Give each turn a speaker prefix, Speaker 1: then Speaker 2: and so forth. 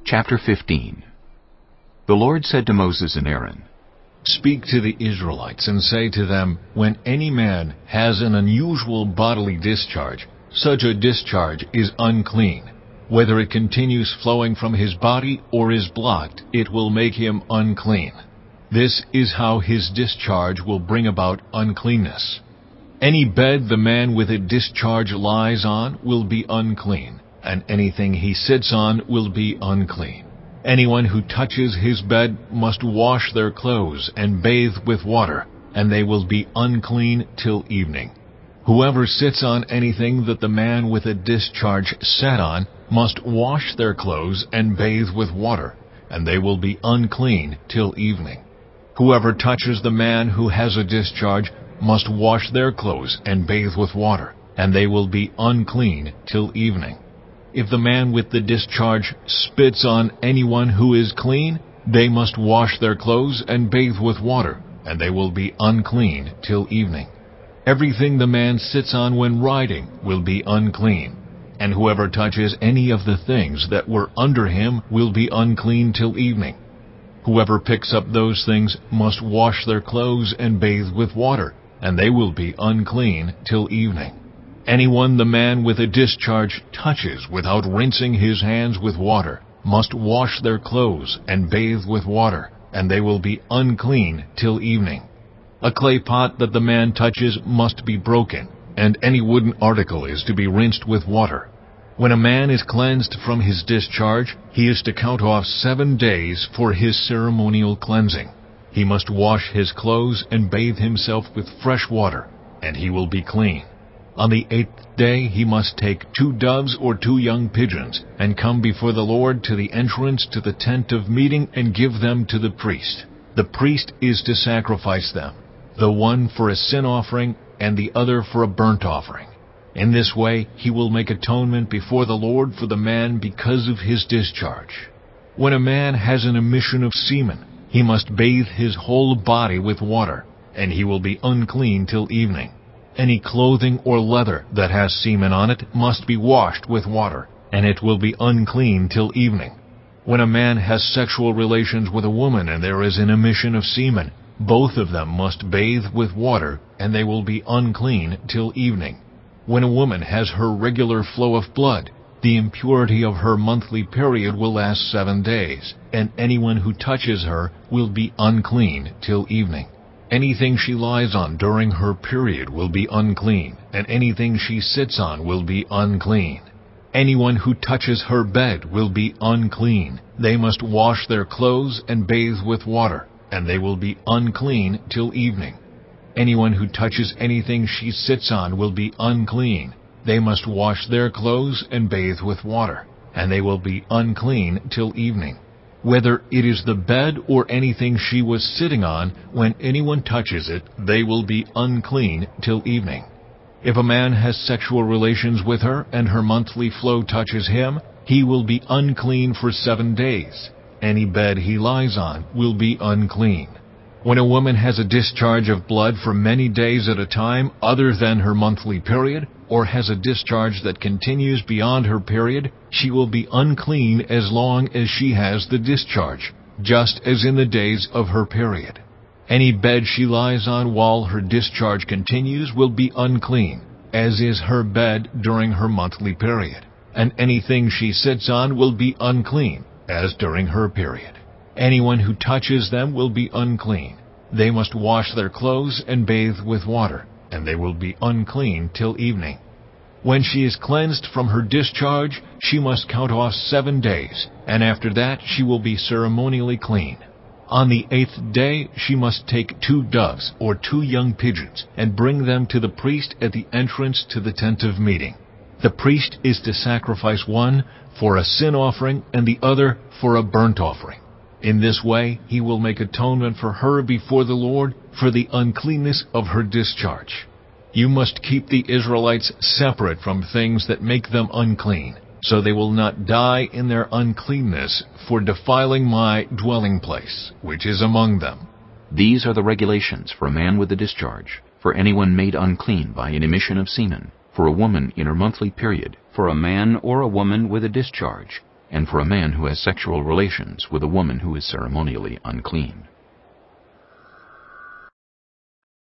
Speaker 1: Chapter 15. The Lord said to Moses and Aaron,
Speaker 2: Speak to the Israelites and say to them, when any man has an unusual bodily discharge, such a discharge is unclean. Whether it continues flowing from his body or is blocked, it will make him unclean. This is how his discharge will bring about uncleanness. Any bed the man with a discharge lies on will be unclean, and anything he sits on will be unclean. Anyone who touches his bed must wash their clothes and bathe with water, and they will be unclean till evening. Whoever sits on anything that the man with a discharge sat on must wash their clothes and bathe with water, and they will be unclean till evening. Whoever touches the man who has a discharge must wash their clothes and bathe with water, and they will be unclean till evening. If the man with the discharge spits on anyone who is clean, they must wash their clothes and bathe with water, and they will be unclean till evening. Everything the man sits on when riding will be unclean, and whoever touches any of the things that were under him will be unclean till evening. Whoever picks up those things must wash their clothes and bathe with water, and they will be unclean till evening. Anyone the man with a discharge touches without rinsing his hands with water must wash their clothes and bathe with water, and they will be unclean till evening. A clay pot that the man touches must be broken, and any wooden article is to be rinsed with water. When a man is cleansed from his discharge, he is to count off 7 days for his ceremonial cleansing. He must wash his clothes and bathe himself with fresh water, and he will be clean. On the 8th day he must take 2 doves or 2 young pigeons, and come before the Lord to the entrance to the tent of meeting and give them to the priest. The priest is to sacrifice them, the one for a sin offering and the other for a burnt offering. In this way he will make atonement before the Lord for the man because of his discharge. When a man has an emission of semen, he must bathe his whole body with water, and he will be unclean till evening. Any clothing or leather that has semen on it must be washed with water, and it will be unclean till evening. When a man has sexual relations with a woman and there is an emission of semen, both of them must bathe with water, and they will be unclean till evening. When a woman has her regular flow of blood, the impurity of her monthly period will last 7 days, and anyone who touches her will be unclean till evening. Anything she lies on during her period will be unclean, and anything she sits on will be unclean. Anyone who touches her bed will be unclean. They must wash their clothes and bathe with water, and they will be unclean till evening. Anyone who touches anything she sits on will be unclean. They must wash their clothes and bathe with water, and they will be unclean till evening. Whether it is the bed or anything she was sitting on, when anyone touches it, they will be unclean till evening. If a man has sexual relations with her and her monthly flow touches him, he will be unclean for 7 days. Any bed he lies on will be unclean. When a woman has a discharge of blood for many days at a time other than her monthly period, or has a discharge that continues beyond her period, she will be unclean as long as she has the discharge, just as in the days of her period. Any bed she lies on while her discharge continues will be unclean, as is her bed during her monthly period, and anything she sits on will be unclean, as during her period. Anyone who touches them will be unclean. They must wash their clothes and bathe with water, and they will be unclean till evening. When she is cleansed from her discharge, she must count off 7 days, and after that she will be ceremonially clean. On the 8th day she must take 2 doves or 2 young pigeons, and bring them to the priest at the entrance to the tent of meeting. The priest is to sacrifice one for a sin offering and the other for a burnt offering. In this way he will make atonement for her before the Lord for the uncleanness of her discharge. You must keep the Israelites separate from things that make them unclean, so they will not die in their uncleanness for defiling my dwelling place, which is among them.
Speaker 1: These are the regulations for a man with a discharge, for anyone made unclean by an emission of semen, for a woman in her monthly period,
Speaker 3: for a man or a woman with a discharge,
Speaker 1: and for a man who has sexual relations with a woman who is ceremonially unclean.